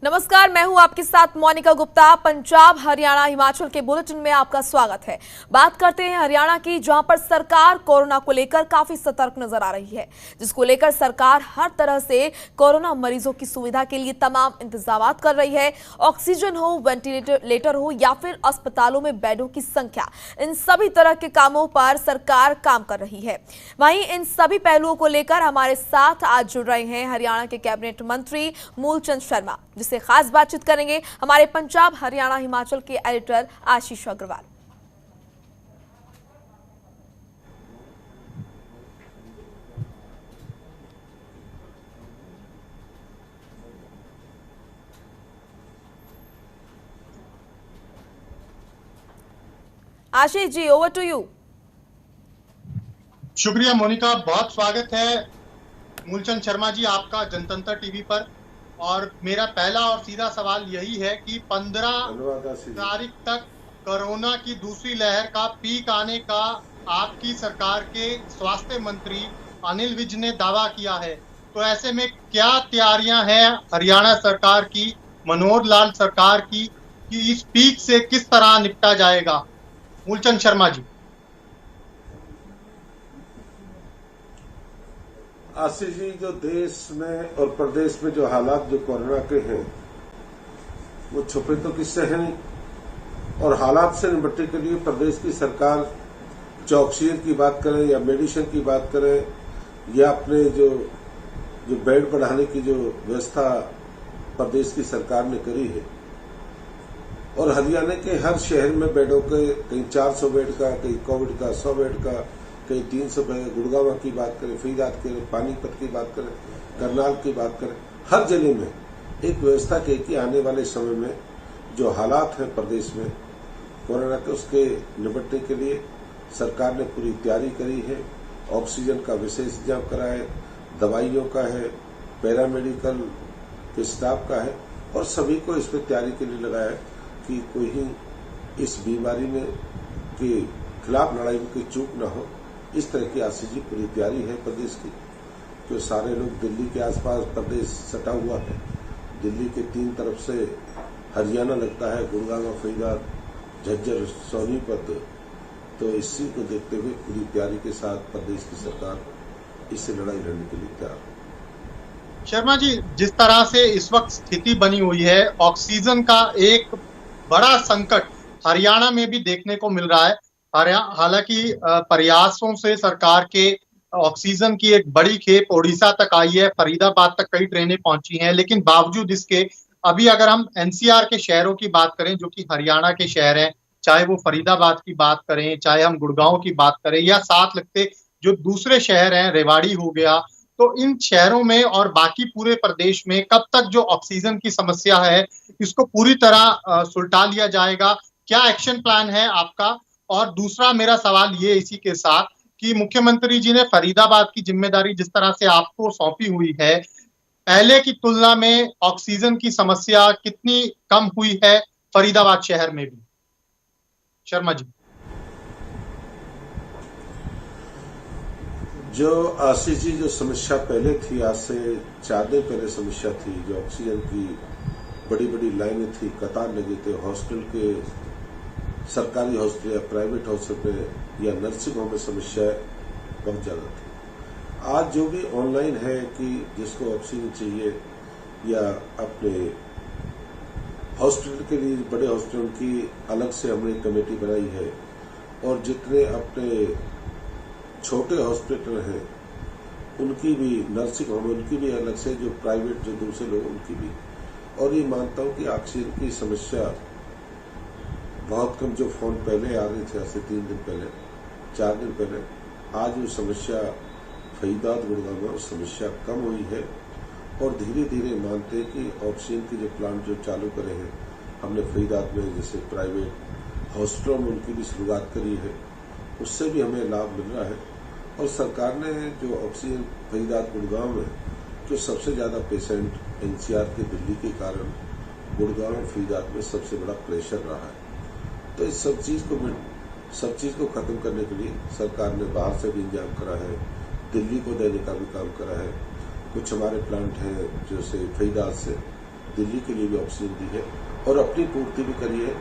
नमस्कार, मैं हूं आपके साथ मोनिका गुप्ता। पंजाब, हरियाणा, हिमाचल के बुलेटिन में आपका स्वागत है। बात करते हैं हरियाणा की, जहां पर सरकार कोरोना को लेकर काफी सतर्क नजर आ रही है, जिसको लेकर सरकार हर तरह से कोरोना मरीजों की सुविधा के लिए तमाम इंतजाम कर रही है। ऑक्सीजन हो, वेंटिलेटर हो या फिर अस्पतालों में बेडों की संख्या, इन सभी तरह के कामों पर सरकार काम कर रही है। वहीं इन सभी पहलुओं को लेकर हमारे साथ आज जुड़ रहे हैं हरियाणा के कैबिनेट मंत्री मूलचंद शर्मा, जिससे खास बातचीत करेंगे हमारे पंजाब, हरियाणा, हिमाचल के editor Ashish Agarwal. Ashish ji, over to you. शुक्रिया मोनिका, बहुत स्वागत है मूलचंद शर्मा जी आपका जनतंत्र टीवी पर। और मेरा पहला और सीधा सवाल यही है कि 15 तारीख तक कोरोना की दूसरी लहर का पीक आने का आपकी सरकार के स्वास्थ्य मंत्री अनिल विज ने दावा किया है, तो ऐसे में क्या तैयारियां हैं हरियाणा सरकार की, मनोहर लाल सरकार की, कि इस पीक से किस तरह निपटा जाएगा? मूलचंद शर्मा जी। आशीष जी, जो देश में और प्रदेश में जो हालात जो कोरोना के हैं वो छुपे तो किससे है नहीं। और हालात से निपटने के लिए प्रदेश की सरकार ऑक्सीजन की बात करें या मेडिसिन की बात करें या अपने जो बेड बढ़ाने की जो व्यवस्था प्रदेश की सरकार ने करी है। और हरियाणा के हर शहर में बेडों के कहीं 400 बेड का, कहीं कोविड का 100 बेड का, कहीं 300 बेड, गुड़गांव की बात करें, फरीदाबाद की, पानीपत की बात करें, करनाल की बात करें, हर जिले में एक व्यवस्था की कि आने वाले समय में जो हालात हैं प्रदेश में कोरोना के, उसके निपटने के लिए सरकार ने पूरी तैयारी करी है। ऑक्सीजन का विशेष इंतजाम करा है, दवाइयों का है, पैरामेडिकल के स्टाफ का है, और सभी को इस पर तैयारी के लिए लगाया है कि कोई ही इस बीमारी में के खिलाफ लड़ाई में कोई चूक न हो। इस तरह की आशीष जी पूरी तैयारी है प्रदेश की। जो सारे लोग दिल्ली के आसपास प्रदेश सटा हुआ है, दिल्ली के 3 तरफ से हरियाणा लगता है, गुड़गांव, फरीदाबाद, झज्जर, सोनीपत, तो इसी को देखते हुए पूरी तैयारी के साथ प्रदेश की सरकार इससे लड़ाई लड़ने के लिए तैयार है। शर्मा जी, जिस तरह से इस वक्त स्थिति बनी हुई है, ऑक्सीजन का एक बड़ा संकट हरियाणा में भी देखने को मिल रहा है। हालांकि प्रयासों से सरकार के ऑक्सीजन की एक बड़ी खेप ओडिशा तक आई है, फरीदाबाद तक कई ट्रेनें पहुंची हैं, लेकिन बावजूद इसके अभी अगर हम एनसीआर के शहरों की बात करें, जो कि हरियाणा के शहर हैं, चाहे वो फरीदाबाद की बात करें, चाहे हम गुड़गांव की बात करें, या साथ लगते जो दूसरे शहर हैं, रेवाड़ी हो गया, तो इन शहरों में और बाकी पूरे प्रदेश में कब तक जो ऑक्सीजन की समस्या है इसको पूरी तरह सुलटा लिया जाएगा? क्या एक्शन प्लान है आपका? और दूसरा मेरा सवाल ये इसी के साथ कि मुख्यमंत्री जी ने फरीदाबाद की जिम्मेदारी जिस तरह से आपको सौंपी हुई है, पहले की तुलना में ऑक्सीजन की समस्या कितनी कम हुई है फरीदाबाद शहर में भी? शर्मा जी। जो आशीष जी, जो समस्या पहले थी, आज से 4 दिन पहले समस्या थी, जो ऑक्सीजन की बड़ी बड़ी लाइनें थी, कतार लगे थे, हॉस्पिटल के, सरकारी हॉस्पिटल या प्राइवेट हॉस्पिटल या नर्सिंग होम में समस्या बहुत ज्यादा थी। आज जो भी ऑनलाइन है कि जिसको ऑक्सीजन चाहिए या अपने हॉस्पिटल के लिए, बड़े हॉस्पिटल की अलग से हमने कमेटी बनाई है, और जितने अपने छोटे हॉस्पिटल हैं उनकी भी, नर्सिंग होम उनकी भी अलग से, जो प्राइवेट जो दूसरे लोग उनकी भी। और ये मानता हूं कि ऑक्सीजन की समस्या बहुत कम, जो फोन पहले आ रहे थे आज से 3 दिन पहले, 4 दिन पहले, आज वो समस्या फरीदाबाद, गुड़गांव में समस्या कम हुई है। और धीरे धीरे मानते हैं कि ऑक्सीजन के जो प्लांट जो चालू करे हैं हमने फरीदाबाद में, जैसे प्राइवेट हॉस्पिटलों में उनकी भी शुरुआत करी है, उससे भी हमें लाभ मिल रहा है। और सरकार ने जो ऑक्सीजन फरीदाबाद, गुड़गांव में जो सबसे ज्यादा पेशेंट एनसीआर के दिल्ली के कारण गुड़गांव, फरीदाबाद में सबसे बड़ा प्रेशर रहा है, तो इस सब चीज को खत्म करने के लिए सरकार ने बाहर से भी इंतजाम करा है, दिल्ली को देने का भी काम करा है। कुछ हमारे प्लांट हैं जैसे फरीदाबाद से दिल्ली के लिए भी ऑक्सीजन दी है और अपनी पूर्ति भी करी है।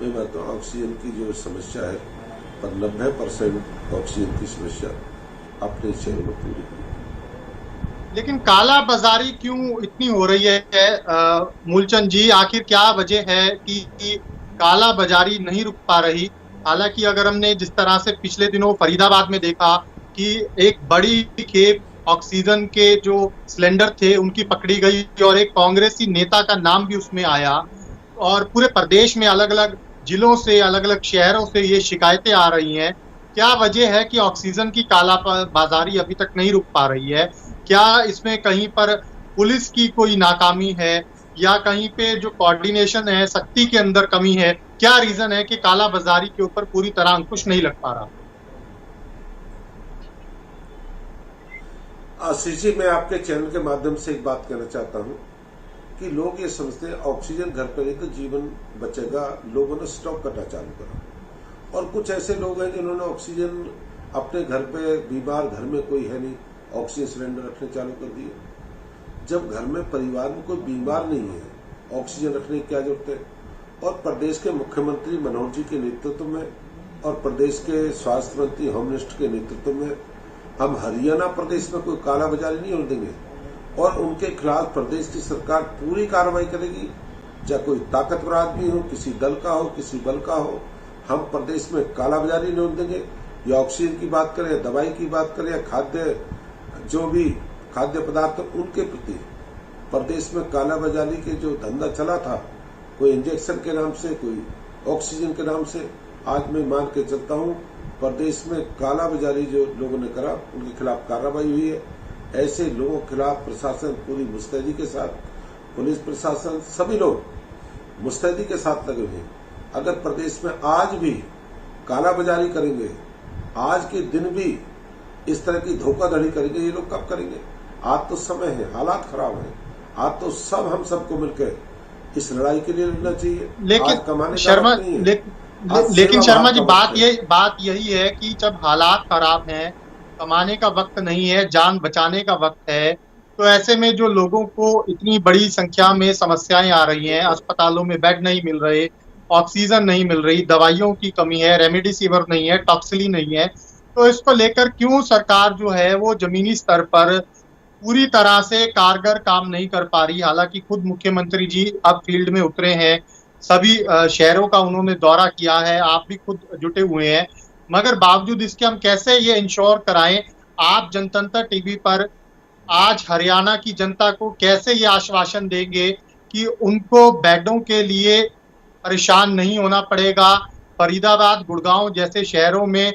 मैं मानता हूँ ऑक्सीजन की जो समस्या है पर 90% ऑक्सीजन की समस्या अपने शहरों में पूरी हुई। लेकिन काला बाजारी क्यों इतनी हो रही है मूलचंद जी? आखिर क्या वजह है कि काला बाजारी नहीं रुक पा रही? हालांकि अगर हमने जिस तरह से पिछले दिनों फरीदाबाद में देखा कि एक बड़ी खेप ऑक्सीजन के जो सिलेंडर थे उनकी पकड़ी गई और एक कांग्रेसी नेता का नाम भी उसमें आया, और पूरे प्रदेश में अलग अलग जिलों से, अलग अलग शहरों से ये शिकायतें आ रही हैं। क्या वजह है कि ऑक्सीजन की काला बाजारी अभी तक नहीं रुक पा रही है? क्या इसमें कहीं पर पुलिस की कोई नाकामी है या कहीं पे जो कोऑर्डिनेशन है, शक्ति के अंदर कमी है? क्या रीजन है कि काला बाजारी के ऊपर पूरी तरह अंकुश नहीं लग पा रहा? आशीष जी, मैं आपके चैनल के माध्यम से एक बात कहना चाहता हूं कि लोग ये समझते हैं ऑक्सीजन घर पर है तो जीवन बचेगा, लोगों ने स्टॉक करना चालू करा। और कुछ ऐसे लोग हैं जिन्होंने ऑक्सीजन अपने घर पे, बीमार घर में कोई है नहीं, ऑक्सीजन सिलेंडर रखने चालू कर दिए। जब घर में परिवार में कोई बीमार नहीं है, ऑक्सीजन रखने की क्या जरूरत है? और प्रदेश के मुख्यमंत्री मनोहर जी के नेतृत्व में और प्रदेश के स्वास्थ्य मंत्री होम मिनिस्टर के नेतृत्व में हम हरियाणा प्रदेश में कोई काला बाजारी नहीं होने देंगे और उनके खिलाफ प्रदेश की सरकार पूरी कार्रवाई करेगी। चाहे कोई ताकतवर आदमी हो, किसी दल का हो, किसी बल का हो, हम प्रदेश में काला बाजारी नहीं होने देंगे। या ऑक्सीजन की बात करें, दवाई की बात करें, खाद्य जो भी खाद्य पदार्थ उनके प्रति प्रदेश में काला बाजारी के जो धंधा चला था, कोई इंजेक्शन के नाम से, कोई ऑक्सीजन के नाम से, आज मैं मान के चलता हूं प्रदेश में काला बाजारी जो लोगों ने करा उनके खिलाफ कार्रवाई हुई है। ऐसे लोगों के खिलाफ प्रशासन पूरी मुस्तैदी के साथ, पुलिस प्रशासन सभी लोग मुस्तैदी के साथ लगे हुए हैं। अगर प्रदेश में आज भी काला बाजारी करेंगे, आज के दिन भी इस तरह की धोखाधड़ी करेंगे, ये लोग कब करेंगे? आज तो समय है, हालात खराब है, आज तो हम सबको मिलकर इस लड़ाई के लिए लड़ना चाहिए। लेकिन शर्मा जी, बात यही है कि जब हालात खराब हैं, कमाने का वक्त नहीं है, जान बचाने का वक्त है, तो ऐसे में जो लोगों को इतनी बड़ी संख्या में समस्याएं आ रही हैं, अस्पतालों में बेड नहीं मिल रहे, ऑक्सीजन नहीं मिल रही, दवाइयों की कमी है, रेमडेसिविर नहीं है, टॉक्सिली नहीं है, तो इसको लेकर क्यों सरकार जो है वो जमीनी स्तर पर पूरी तरह से कारगर काम नहीं कर पा रही? हालांकि खुद मुख्यमंत्री जी अब फील्ड में उतरे हैं, सभी शहरों का उन्होंने दौरा किया है, आप भी खुद जुटे हुए हैं, मगर बावजूद इसके हम कैसे ये इंश्योर कराएं? आप जनतंत्र टीवी पर आज हरियाणा की जनता को कैसे ये आश्वासन देंगे कि उनको बेडों के लिए परेशान नहीं होना पड़ेगा? फरीदाबाद, गुड़गांव जैसे शहरों में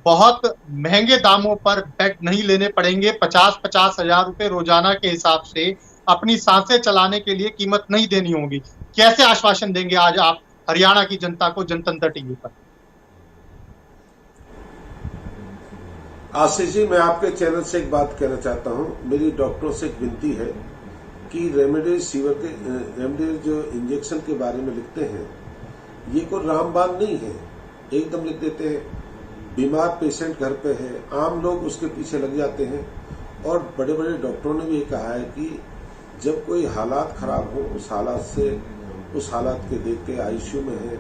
बहुत महंगे दामों पर बेड नहीं लेने पड़ेंगे, 50-50 हजार रुपए रोजाना के हिसाब से अपनी सांसें चलाने के लिए कीमत नहीं देनी होगी। कैसे आश्वासन देंगे आज आप हरियाणा की जनता को जनतंत्र टीवी पर? आशीष जी, मैं आपके चैनल से एक बात कहना चाहता हूं। मेरी डॉक्टरों से एक विनती है कि रेमडेसिविर जो इंजेक्शन के बारे में लिखते हैं, ये कोई रामबाण नहीं है, एकदम लिख देते हैं। बीमार पेशेंट घर पे है, आम लोग उसके पीछे लग जाते हैं। और बड़े बड़े डॉक्टरों ने भी ये कहा है कि जब कोई हालात खराब हो, उस हालात के देख के आईसीयू में है,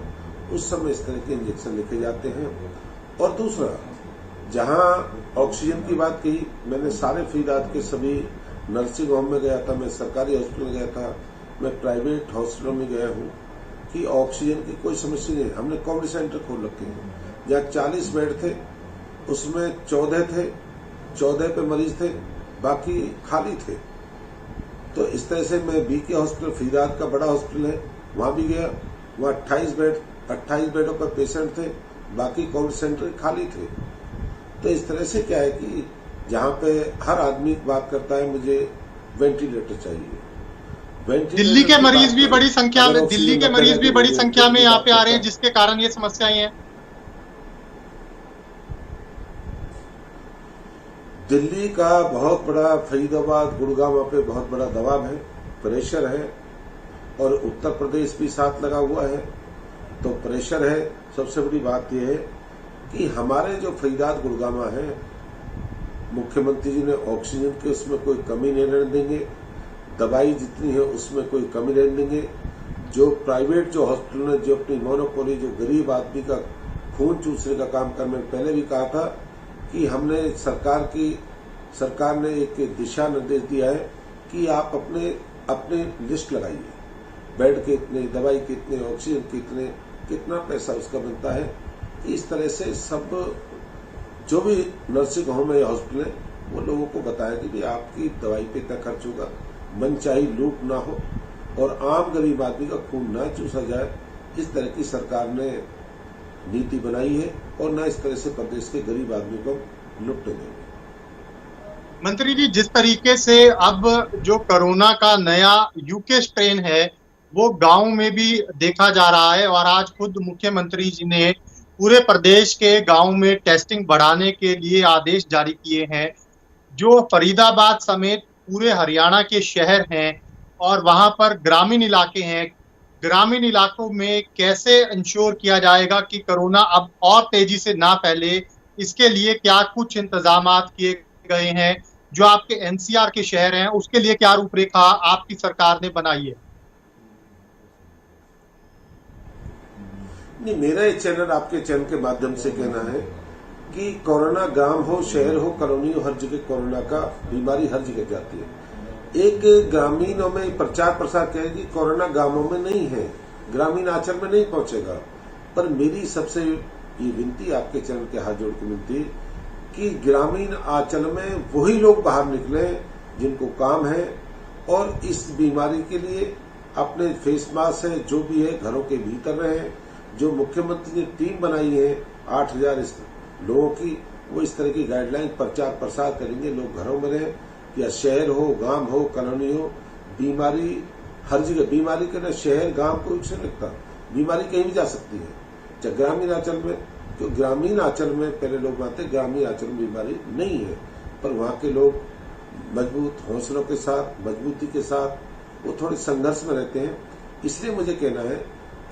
उस समय इस तरह के इंजेक्शन लिखे जाते हैं। और दूसरा, जहां ऑक्सीजन की बात कही, मैंने सारे फरीदाबाद के सभी नर्सिंग होम में गया था, मैं सरकारी हॉस्पिटल गया था, मैं प्राइवेट हॉस्पिटलों में गया हूं कि ऑक्सीजन की कोई समस्या नहीं। हमने कोविड सेंटर खोल रखे हैं, जहाँ 40 बेड थे उसमें 14 थे, 14 पे मरीज थे, बाकी खाली थे। तो इस तरह से मैं बीके हॉस्पिटल, फरीदाबाद का बड़ा हॉस्पिटल है, वहां भी गया, वहां 28 बेडों पर पेशेंट थे, बाकी कोविड सेंटर खाली थे। तो इस तरह से क्या है कि जहां पे हर आदमी बात करता है मुझे वेंटिलेटर चाहिए। दिल्ली के मरीज भी बड़ी संख्या में यहाँ पे आ रहे हैं, जिसके कारण ये समस्याएं हैं। दिल्ली का बहुत बड़ा, फरीदाबाद, गुड़गांव पे बहुत बड़ा दबाव है, प्रेशर है, और उत्तर प्रदेश भी साथ लगा हुआ है, तो प्रेशर है। सबसे बड़ी बात यह है कि हमारे जो फरीदाबाद, गुड़गांव है, मुख्यमंत्री जी ने ऑक्सीजन के उसमें कोई कमी नहीं रहने देंगे। दवाई जितनी है उसमें कोई कमी रहने देंगे। जो प्राइवेट जो हॉस्पिटल ने जो अपनी मोनोपोली जो गरीब आदमी का खून चूसने का काम कर, मैंने पहले भी कहा था कि हमने सरकार ने एक दिशा निर्देश दिया है कि आप अपने लिस्ट लगाइए, बेड के इतने, दवाई के इतने, ऑक्सीजन के इतने, कितना पैसा उसका बनता है। इस तरह से सब जो भी नर्सिंग होम है या हॉस्पिटल है वो लोगों को बताया कि आपकी दवाई पे इतना खर्च होगा, मनचाही लूट ना हो और आम गरीब आदमी का खून ना चूसा जाए। इस तरह की सरकार ने नीति बनाई है और न इस तरह से प्रदेश के गरीब आदमी को लुटने देंगे। मंत्री जी, जिस तरीके से अब जो कोरोना का नया यूके स्ट्रेन है वो गांव में भी देखा जा रहा है और आज खुद मुख्यमंत्री जी ने पूरे प्रदेश के गांव में टेस्टिंग बढ़ाने के लिए आदेश जारी किए हैं। जो फरीदाबाद समेत पूरे हरियाणा के शहर हैं और वहां पर ग्रामीण इलाके हैं, ग्रामीण इलाकों में कैसे इंश्योर किया जाएगा कि कोरोना अब और तेजी से ना फैले, इसके लिए क्या कुछ इंतजामात किए गए हैं? जो आपके एनसीआर के शहर हैं उसके लिए क्या रूपरेखा आपकी सरकार ने बनाई है? नहीं, मेरा ये चैनल आपके चैनल के माध्यम से कहना है कि कोरोना गांव हो, शहर हो, कॉलोनी हो, हर जगह कोरोना का बीमारी हर जगह जाती है। एक ग्रामीणों में प्रचार प्रसार करेगी, कोरोना गांवों में नहीं है, ग्रामीण आंचल में नहीं पहुंचेगा। पर मेरी सबसे ये विनती आपके चैनल के हाथ जोड़ के विनती कि ग्रामीण आंचल में वही लोग बाहर निकले जिनको काम है और इस बीमारी के लिए अपने फेस मास्क है जो भी है घरों के भीतर रहे। जो मुख्यमंत्री ने टीम बनाई है 8000 लोगों की, वो इस तरह की गाइडलाइन प्रचार प्रसार करेंगे, लोग घरों में रहे, या शहर हो, गांव हो, कॉलोनी हो, बीमारी हर जगह, बीमारी के ना शहर गांव कोई से लगता, बीमारी कहीं भी जा सकती है, चाहे ग्रामीण आंचल में। तो ग्रामीण आंचल में पहले लोग मानते हैं ग्रामीण आंचल में बीमारी नहीं है, पर वहां के लोग मजबूत हौसलों के साथ, मजबूती के साथ वो थोड़े संघर्ष में रहते हैं। इसलिए मुझे कहना है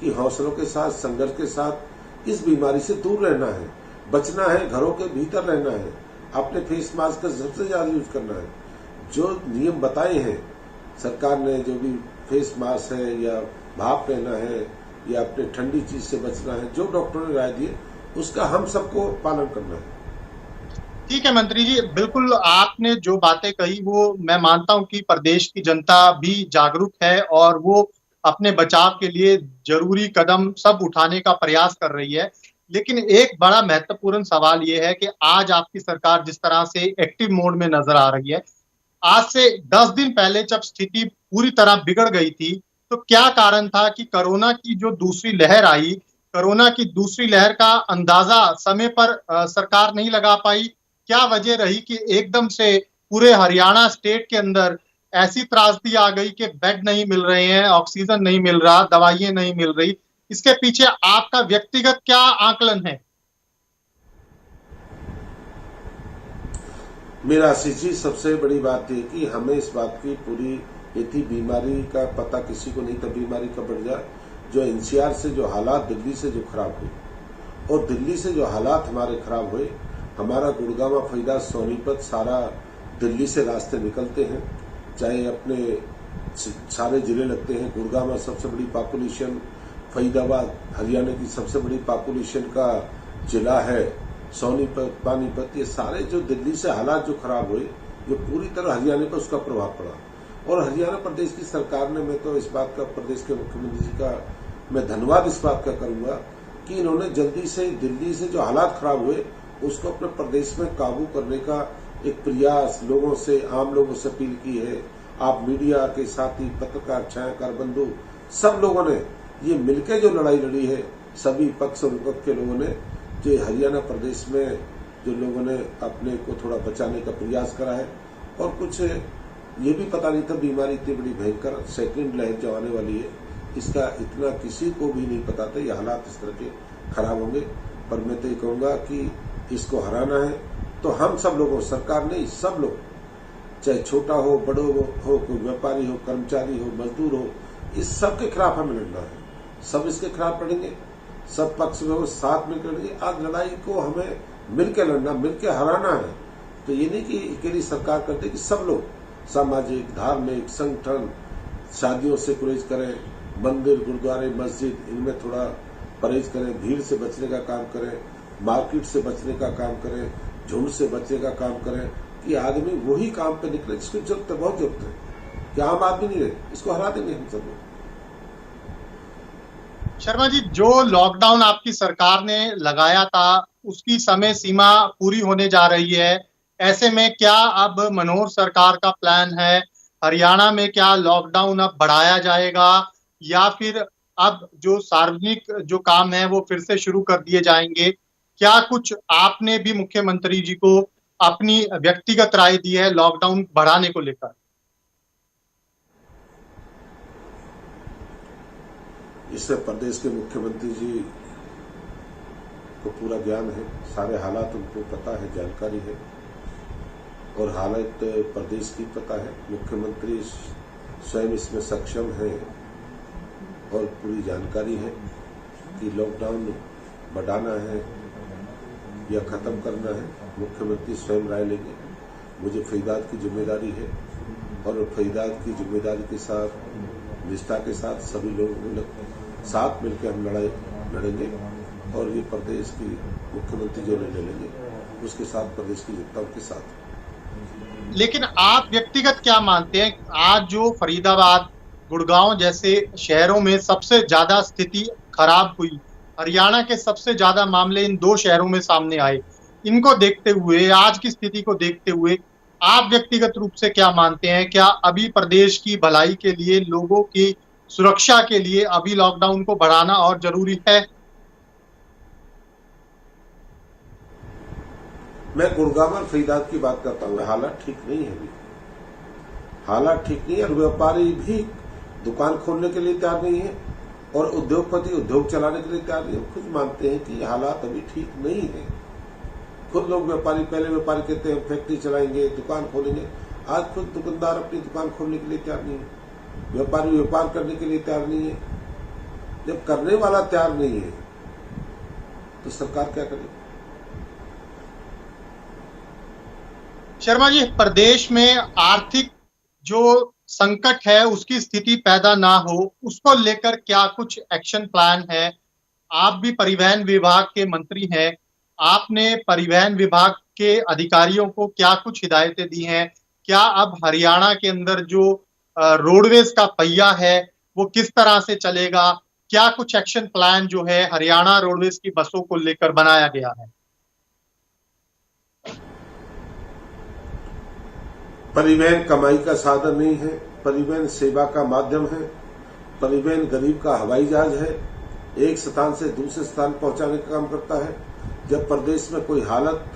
कि हौसलों के साथ, संघर्ष के साथ इस बीमारी से दूर रहना है, बचना है, घरों के भीतर रहना है, अपने फेस मास्क का सबसे ज्यादा यूज करना है। जो नियम बताए हैं सरकार ने, जो भी फेस मास्क है या भाप लेना है या अपने ठंडी चीज से बचना है, जो डॉक्टरों ने राय दी उसका हम सबको पालन करना है। ठीक है मंत्री जी, बिल्कुल आपने जो बातें कही वो मैं मानता हूं कि प्रदेश की जनता भी जागरूक है और वो अपने बचाव के लिए जरूरी कदम सब उठाने का प्रयास कर रही है। लेकिन एक बड़ा महत्वपूर्ण सवाल ये है कि आज आपकी सरकार जिस तरह से एक्टिव मोड में नजर आ रही है, आज से 10 दिन पहले जब स्थिति पूरी तरह बिगड़ गई थी तो क्या कारण था कि कोरोना की जो दूसरी लहर आई, कोरोना की दूसरी लहर का अंदाजा समय पर सरकार नहीं लगा पाई? क्या वजह रही कि एकदम से पूरे हरियाणा स्टेट के अंदर ऐसी त्रासदी आ गई कि बेड नहीं मिल रहे हैं, ऑक्सीजन नहीं मिल रहा, दवाइयां नहीं मिल रही? इसके पीछे आपका व्यक्तिगत क्या आकलन है? मेरा आशीष जी, सबसे बड़ी बात है कि हमें इस बात की पूरी यदि बीमारी का पता किसी को नहीं था, बीमारी का बढ़ जाए। जो एनसीआर से जो हालात दिल्ली से जो खराब हुए और दिल्ली से जो हालात हमारे खराब हुए, हमारा गुड़गांव, फरीदाबाद, सोनीपत सारा दिल्ली से रास्ते निकलते हैं, चाहे अपने सारे जिले लगते हैं। गुड़गांव सबसे बड़ी पॉपुलेशन, फरीदाबाद हरियाणा की सबसे बड़ी पॉपुलेशन का जिला है, सोनीपत, पानीपत, ये सारे जो दिल्ली से हालात जो खराब हुए, जो पूरी तरह हरियाणा पर उसका प्रभाव पड़ा। और हरियाणा प्रदेश की सरकार ने, मैं तो इस बात का प्रदेश के मुख्यमंत्री जी का मैं धन्यवाद इस बात का करूंगा कि इन्होंने जल्दी से दिल्ली से जो हालात खराब हुए उसको अपने प्रदेश में काबू करने का एक प्रयास लोगों से, आम लोगों से अपील की है। आप मीडिया के साथी, पत्रकार, छायाकार बंधु, सब लोगों ने ये मिलकर जो लड़ाई लड़ी है, सभी पक्ष और विपक्ष के लोगों ने, जो हरियाणा प्रदेश में जो लोगों ने अपने को थोड़ा बचाने का प्रयास करा है। और कुछ ये भी पता नहीं था बीमारी इतनी बड़ी भयंकर सेकंड लहर जो आने वाली है, इसका इतना किसी को भी नहीं पता था, ये हालात इस तरह के खराब होंगे। पर मैं तो ये कहूंगा कि इसको हराना है तो हम सब लोगों, सरकार नहीं, सब लोग, चाहे छोटा हो, बड़ो हो, कोई व्यापारी हो, कर्मचारी हो, मजदूर हो, इस सब के खिलाफ हमें लड़ना है। सब इसके खिलाफ लड़ेंगे, सब पक्ष में साथ मिलकर लड़ेंगे। आज लड़ाई को हमें मिलकर लड़ना, मिलकर हराना है। तो ये नहीं कि अकेली सरकार करते, कि सब लोग सामाजिक, धार्मिक संगठन शादियों से गुरेज करें, मंदिर, गुरुद्वारे, मस्जिद इनमें थोड़ा परहेज करें, भीड़ से बचने का काम करें, मार्केट से बचने का काम करें, झुंड से बचने का काम करें कि आदमी वही काम पे निकले जिसकी जरूरत है, बहुत जरूरत है कि आम आदमी नहीं रहे, इसको हरा देंगे हम सब। शर्मा जी, जो लॉकडाउन आपकी सरकार ने लगाया था उसकी समय सीमा पूरी होने जा रही है। ऐसे में क्या अब मनोहर सरकार का प्लान है, हरियाणा में क्या लॉकडाउन अब बढ़ाया जाएगा या फिर अब जो सार्वजनिक जो काम है वो फिर से शुरू कर दिए जाएंगे? क्या कुछ आपने भी मुख्यमंत्री जी को अपनी व्यक्तिगत राय दी है लॉकडाउन बढ़ाने को लेकर? इससे प्रदेश के मुख्यमंत्री जी को पूरा ज्ञान है, सारे हालात उनको पता है, जानकारी है और हालत प्रदेश की पता है। मुख्यमंत्री स्वयं इसमें सक्षम है और पूरी जानकारी है कि लॉकडाउन बढ़ाना है या खत्म करना है। मुख्यमंत्री स्वयं राय लेंगे। मुझे फरीदाबाद की जिम्मेदारी है और फरीदाबाद की जिम्मेदारी के साथ, निष्ठा के साथ सभी लोग साथ मिलकर हम लड़ाई लड़ेंगे और ये प्रदेश की मुख्यमंत्री जो निर्णय लेंगे उसके साथ प्रदेश की जनता के साथ। लेकिन आप व्यक्तिगत क्या मानते हैं, आज जो फरीदाबाद, गुड़गांव जैसे शहरों में सबसे ज्यादा स्थिति खराब हुई, हरियाणा के सबसे ज्यादा मामले इन दो शहरों में सामने आए, इनको देखते हुए, आज की स्थिति को देखते हुए आप व्यक्तिगत रूप से क्या मानते हैं? क्या अभी प्रदेश की भलाई के लिए, लोगों की सुरक्षा के लिए अभी लॉकडाउन को बढ़ाना और जरूरी है? मैं गुड़गांव और फरीदाबाद की बात करता हूँ। हालात ठीक नहीं है अभी, हालात ठीक नहीं है और व्यापारी भी दुकान खोलने के लिए तैयार नहीं है और उद्योगपति उद्योग चलाने के लिए तैयार नहीं है। खुद मानते हैं कि हालात अभी ठीक नहीं है। खुद लोग व्यापारी, पहले व्यापारी कहते हैं फैक्ट्री चलाएंगे, दुकान खोलेंगे, आज खुद दुकानदार अपनी दुकान खोलने के लिए तैयार नहीं है, व्यापारी व्यापार करने के लिए तैयार नहीं है। जब करने वाला तैयार नहीं है तो सरकार क्या करे? शर्मा जी, प्रदेश में आर्थिक जो संकट है उसकी स्थिति पैदा ना हो, उसको लेकर क्या कुछ एक्शन प्लान है? आप भी परिवहन विभाग के मंत्री हैं, आपने परिवहन विभाग के अधिकारियों को क्या कुछ हिदायतें दी हैं? क्या अब हरियाणा के अंदर जो रोडवेज का पहिया है वो किस तरह से चलेगा? क्या कुछ एक्शन प्लान जो है हरियाणा रोडवेज की बसों को लेकर बनाया गया है? परिवहन कमाई का साधन नहीं है, परिवहन सेवा का माध्यम है। परिवहन गरीब का हवाई जहाज है, एक स्थान से दूसरे स्थान पहुंचाने का काम करता है। जब प्रदेश में कोई हालत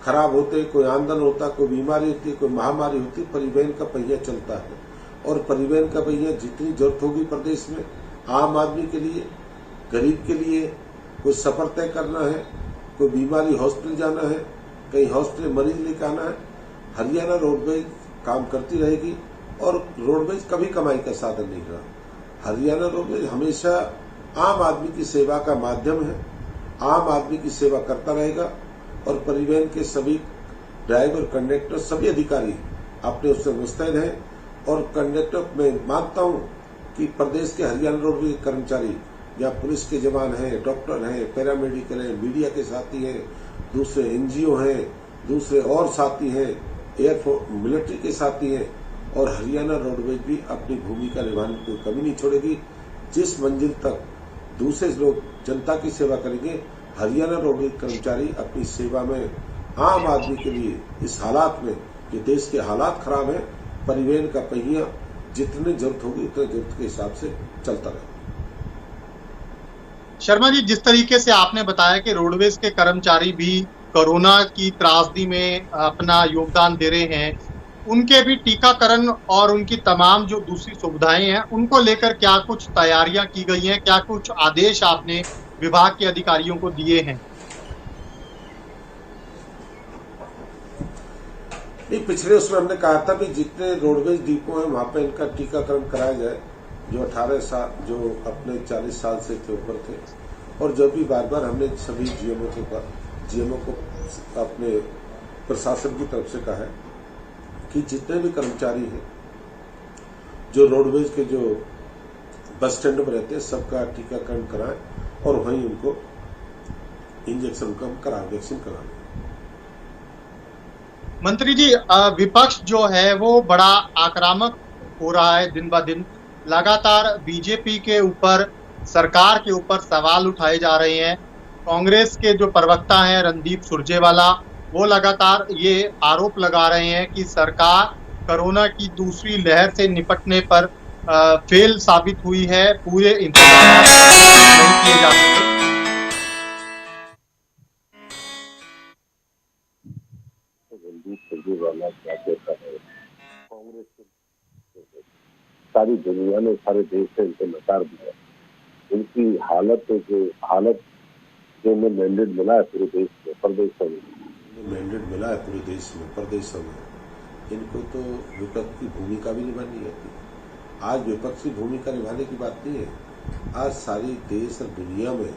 खराब होते, कोई आंदोलन होता, कोई बीमारी होती, कोई महामारी होती, परिवहन का पहिया चलता है और परिवहन का पहिया जितनी जरूरत होगी प्रदेश में आम आदमी के लिए, गरीब के लिए, कोई सफर तय करना है, कोई बीमारी हॉस्पिटल जाना है, कहीं हॉस्पिटल मरीज लेकर आना है, हरियाणा रोडवेज काम करती रहेगी और रोडवेज कभी कमाई का साधन नहीं रहा। हरियाणा रोडवेज हमेशा आम आदमी की सेवा का माध्यम है, आम आदमी की सेवा करता रहेगा और परिवहन के सभी ड्राइवर, कंडक्टर, सभी अधिकारी अपने उससे मुस्तैद हैं और कंडक्टर में मानता हूं कि प्रदेश के हरियाणा रोडवेज के कर्मचारी या पुलिस के जवान हैं, डॉक्टर हैं, पैरामेडिकल हैं, मीडिया के साथी हैं, दूसरे एनजीओ हैं, दूसरे और साथी हैं, एयरफोर्स मिलिट्री के साथी हैं और हरियाणा रोडवेज भी अपनी भूमिका निभाने की कमी नहीं छोड़ेगी। जिस मंजिल तक दूसरे लोग जनता की सेवा करेंगे, हरियाणा रोडवेज कर्मचारी अपनी सेवा में आम आदमी के लिए इस हालात में, जो देश के हालात खराब है, परिवहन का पहिया जितनी जरूरत होगी उतने जरूरत के हिसाब से चलता रहे। शर्मा जी, जिस तरीके से आपने बताया कि रोडवेज के कर्मचारी भी कोरोना की त्रासदी में अपना योगदान दे रहे हैं, उनके भी टीकाकरण और उनकी तमाम जो दूसरी सुविधाएं हैं उनको लेकर क्या कुछ तैयारियां की गई हैं? क्या कुछ आदेश आपने विभाग के अधिकारियों को दिए हैं? नहीं, पिछले उसमें हमने कहा था कि जितने रोडवेज डिपो हैं वहां पे इनका टीकाकरण कराया जाए, जो 18 साल, जो अपने 40 साल से थे ऊपर थे। और जब भी बार बार हमने सभी जीएमओ को अपने प्रशासन की तरफ से कहा है कि जितने भी कर्मचारी हैं जो रोडवेज के जो बस स्टैंड में रहते हैं सबका टीकाकरण कराएं और वहीं उनको इंजेक्शन कम करा वैक्सीन कराएं। मंत्री जी, विपक्ष जो है वो बड़ा आक्रामक हो रहा है दिन ब दिन। लगातार बीजेपी के ऊपर, सरकार के ऊपर सवाल उठाए जा रहे हैं। कांग्रेस के जो प्रवक्ता हैं रणदीप सुरजेवाला, वो लगातार ये आरोप लगा रहे हैं कि सरकार कोरोना की दूसरी लहर से निपटने पर फेल साबित हुई है, पूरे इंतजाम नहीं किए जा सके। रणदीप सुरजेवाला क्या कहता है, कांग्रेस सारी दुनिया ने, सारे देश ने इनको नकार दिया। इनकी हालत जो में मैंडेट मिला है पूरे देश में, प्रदेशों में मैंडेट मिला है पूरे देश में, प्रदेशों में, इनको तो विपक्ष की भूमिका भी निभानी है। आज विपक्ष की भूमिका निभाने की बात नहीं है। आज सारी देश और दुनिया में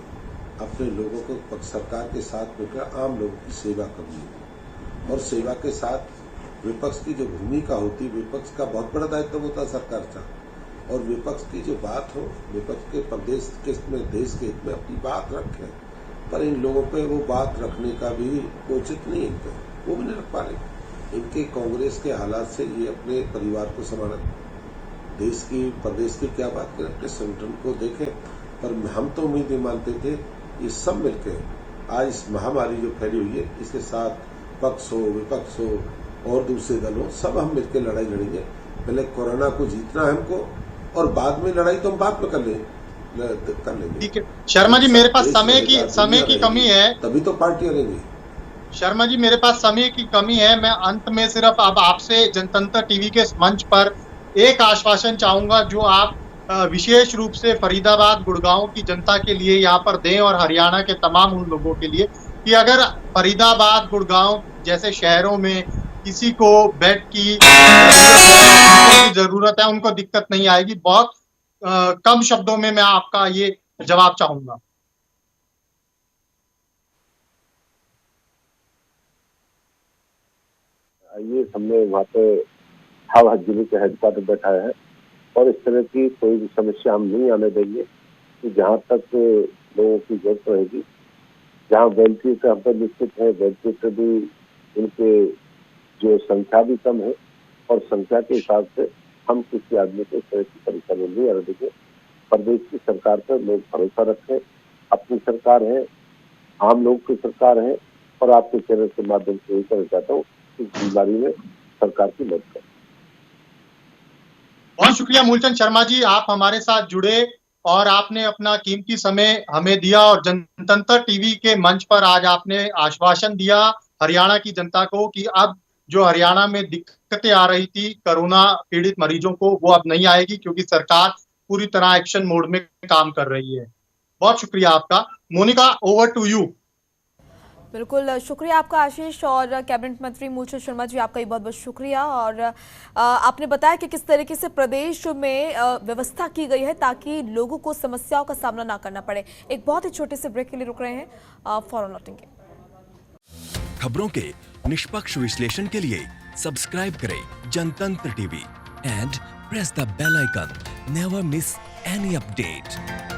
अपने लोगों को सरकार के साथ मिलकर आम लोगों की सेवा करनी है और सेवा के साथ विपक्ष की जो भूमिका होती है, विपक्ष का बहुत बड़ा दायित्व होता है सरकार का। और विपक्ष की जो बात हो, विपक्ष के प्रदेश के में, देश के हित में अपनी बात रखें, पर इन लोगों पे वो बात रखने का भी उचित नहीं है, वो भी नहीं रख पा रहे। इनके कांग्रेस के हालात से ये अपने परिवार को संभालें, देश की, प्रदेश की क्या बात करें, अपने संगठन को देखें। पर हम तो उम्मीद नहीं मानते थे, ये सब मिलकर आज इस महामारी जो फैली हुई है, इसके साथ पक्ष हो, विपक्ष हो और दूसरे दल हो, सब हम मिलकर लड़ाई लड़ेंगे। पहले कोरोना को जीतना है हमको, और बाद में लड़ाई तो हम बाद में कर लेंगे। ठीक है शर्मा जी, मेरे पास समय की कमी है, तभी तो पार्टियां रहेंगी। शर्मा जी, मेरे पास समय की कमी है। मैं अंत में सिर्फ अब आपसे जनतंत्र टीवी के मंच पर एक आश्वासन चाहूंगा जो आप विशेष रूप से फरीदाबाद, गुड़गांव की जनता के लिए यहाँ पर दें और हरियाणा के तमाम उन लोगों के लिए कि अगर फरीदाबाद, गुड़गांव जैसे शहरों में किसी को बेड की जरूरत है, उनको दिक्कत नहीं आएगी। बहुत कम शब्दों में मैं आपका ये जवाब चाहूंगा। ये हमने वहाँ पे हावड़ा जिले के हेडक्वार्टर बैठाया है और इस तरह की कोई भी समस्या हम नहीं आने देंगे कि जहाँ तक लोगों की जरूरत रहेगी, जहाँ वेंटिलेटर हम पर निश्चित है, वेंटिलेटर भी उनके जो संख्या भी कम है और संख्या के हिसाब से हम किसी आदमी को इस तरह की परेशानी नहीं आने देंगे। प्रदेश की सरकार पर लोग भरोसा रखें, अपनी सरकार है, आम लोग की सरकार है और आपके चैनल के माध्यम से यही कहना चाहता हूँ इस बीमारी में सरकार की मदद करें। बहुत शुक्रिया मूलचंद शर्मा जी, आप हमारे साथ जुड़े और आपने अपना कीमती समय हमें दिया और जनतंत्र टीवी के मंच पर आज आपने आश्वासन दिया हरियाणा की जनता को कि अब जो हरियाणा में दिक्कतें आ रही थी कोरोना पीड़ित मरीजों को, वो अब नहीं आएगी क्योंकि सरकार पूरी तरह एक्शन मोड में काम कर रही है। बहुत शुक्रिया आपका। Monika, over to you. बिल्कुल शुक्रिया आपका आशीष, और कैबिनेट मंत्री मूलचंद शर्मा जी आपका भी बहुत बहुत शुक्रिया। और आपने बताया कि किस तरीके से प्रदेश में व्यवस्था की गई है ताकि लोगों को समस्याओं का सामना ना करना पड़े। एक बहुत ही छोटे से ब्रेक के लिए रुक रहे हैं, फौरन लौटेंगे। खबरों के निष्पक्ष विश्लेषण के लिए सब्सक्राइब करें Jantantra TV and press the bell icon. Never miss any update.